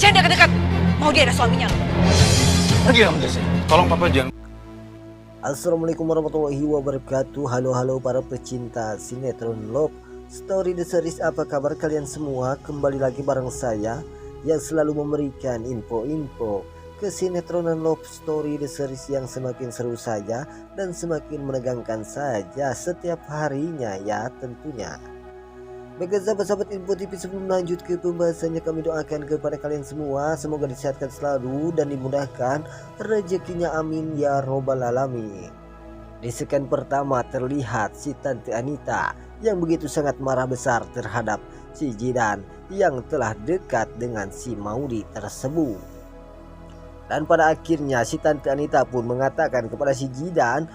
Jangan dekat-dekat. Mau dia ada suaminya loh. Pergi kamu dari sini. Tolong papa jangan. Assalamualaikum warahmatullahi wabarakatuh. Halo para pecinta sinetron Love Story The Series. Apa kabar kalian semua? Kembali lagi bareng saya yang selalu memberikan info-info kesinetronan Love Story The Series yang semakin seru saja dan semakin menegangkan saja setiap harinya ya tentunya. Baiklah sahabat-sahabat Info TV, sebelum lanjut ke pembahasannya, kami doakan kepada kalian semua semoga disehatkan selalu dan dimudahkan rezekinya, amin ya robbal alamin. Di sekian pertama terlihat si Tante Anita yang begitu sangat marah besar terhadap si Jidan yang telah dekat dengan si Maudy tersebut. Dan pada akhirnya si Tante Anita pun mengatakan kepada si Jidan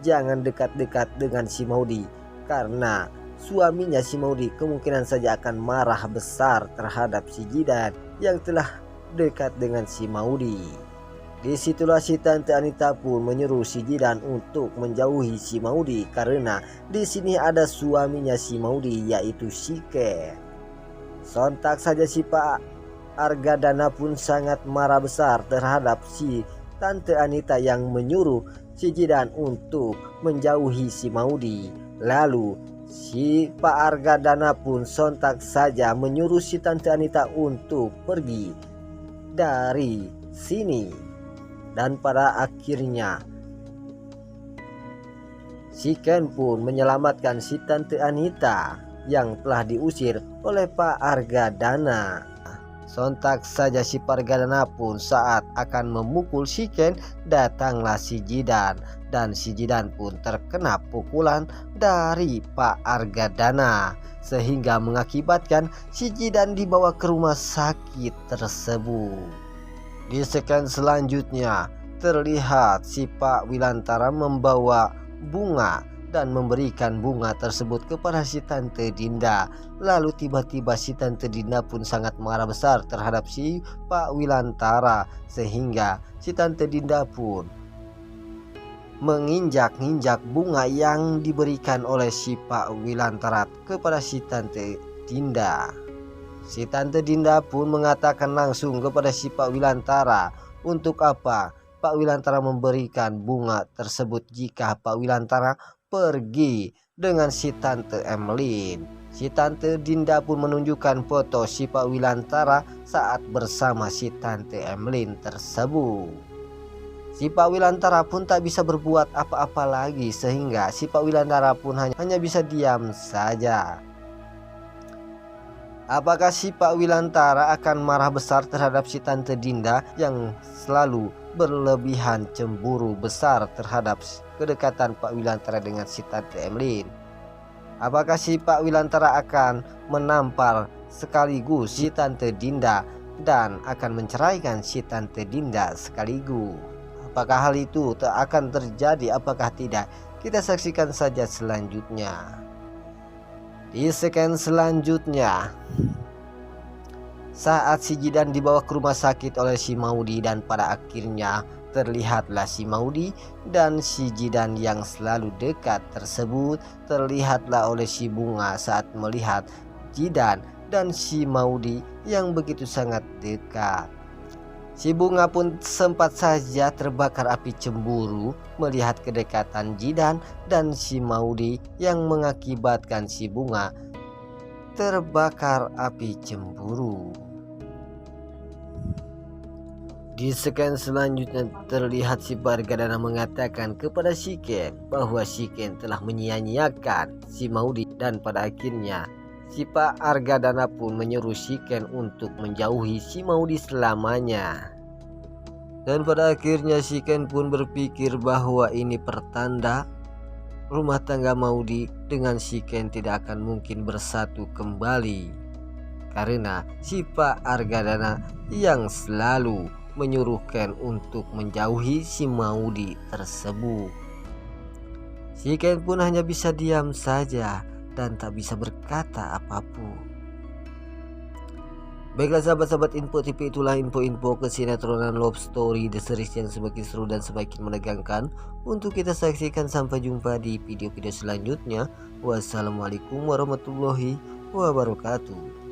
jangan dekat-dekat dengan si Maudy, karena suaminya si Maudy kemungkinan saja akan marah besar terhadap si Jidan yang telah dekat dengan si Maudy. Disitulah si Tante Anita pun menyuruh si Jidan untuk menjauhi si Maudy karena di sini ada suaminya si Maudy yaitu Shiken. Sontak saja si Pak Argadana pun sangat marah besar terhadap si Tante Anita yang menyuruh si Jidan untuk menjauhi si Maudy. Lalu si Pak Argadana pun sontak saja menyuruh si Tante Anita untuk pergi dari sini. Dan pada akhirnya Shiken pun menyelamatkan si Tante Anita yang telah diusir oleh Pak Argadana. Sontak saja si Pak Argadana pun saat akan memukul Shiken, datanglah si Jidan dan si Jidan pun terkena pukulan dari Pak Argadana sehingga mengakibatkan si Jidan dibawa ke rumah sakit tersebut. Di sekian selanjutnya terlihat si Pak Wilantara membawa bunga dan memberikan bunga tersebut kepada si Tante Dinda. Lalu tiba-tiba si Tante Dinda pun sangat marah besar terhadap si Pak Wilantara sehingga si Tante Dinda pun menginjak-injak bunga yang diberikan oleh si Pak Wilantara kepada si Tante Dinda. Si Tante Dinda pun mengatakan langsung kepada si Pak Wilantara, untuk apa Pak Wilantara memberikan bunga tersebut jika Pak Wilantara pergi dengan si Tante Emlyn. Si Tante Dinda pun menunjukkan foto si Pak Wilantara saat bersama si Tante Emlyn tersebut. Si Pak Wilantara pun tak bisa berbuat apa-apa lagi sehingga si Pak Wilantara pun hanya bisa diam saja. Apakah si Pak Wilantara akan marah besar terhadap si Tante Dinda yang selalu berlebihan cemburu besar terhadap kedekatan Pak Wilantara dengan si Tante Emlyn? Apakah si Pak Wilantara akan menampar sekaligus si Tante Dinda dan akan menceraikan si Tante Dinda sekaligus? Apakah hal itu tak akan terjadi? Apakah tidak? Kita saksikan saja selanjutnya. Di sekian selanjutnya saat si Jidan dibawa ke rumah sakit oleh si Maudy dan pada akhirnya terlihatlah si Maudy dan si Jidan yang selalu dekat tersebut terlihatlah oleh si Bunga saat melihat Jidan dan si Maudy yang begitu sangat dekat. Si Bunga pun sempat saja terbakar api cemburu melihat kedekatan Jidan dan si Maudy yang mengakibatkan si Bunga terbakar api cemburu. Di sekian selanjutnya terlihat si Pak Argadana mengatakan kepada Shiken bahwa Shiken telah menyia-nyiakan si Maudy dan pada akhirnya si Pak Argadana pun menyuruh Shiken untuk menjauhi si Maudy selamanya. Dan pada akhirnya Shiken pun berpikir bahwa ini pertanda rumah tangga Maudy dengan Shiken tidak akan mungkin bersatu kembali, karena si Pak Argadana yang selalu menyuruhkan untuk menjauhi si Maudy tersebut. Shiken pun hanya bisa diam saja dan tak bisa berkata apapun. Baiklah sahabat-sahabat Info TV, itulah info-info kesinetronan Love Story The Series yang semakin seru dan semakin menegangkan untuk kita saksikan. Sampai jumpa di video-video selanjutnya. Wassalamualaikum warahmatullahi wabarakatuh.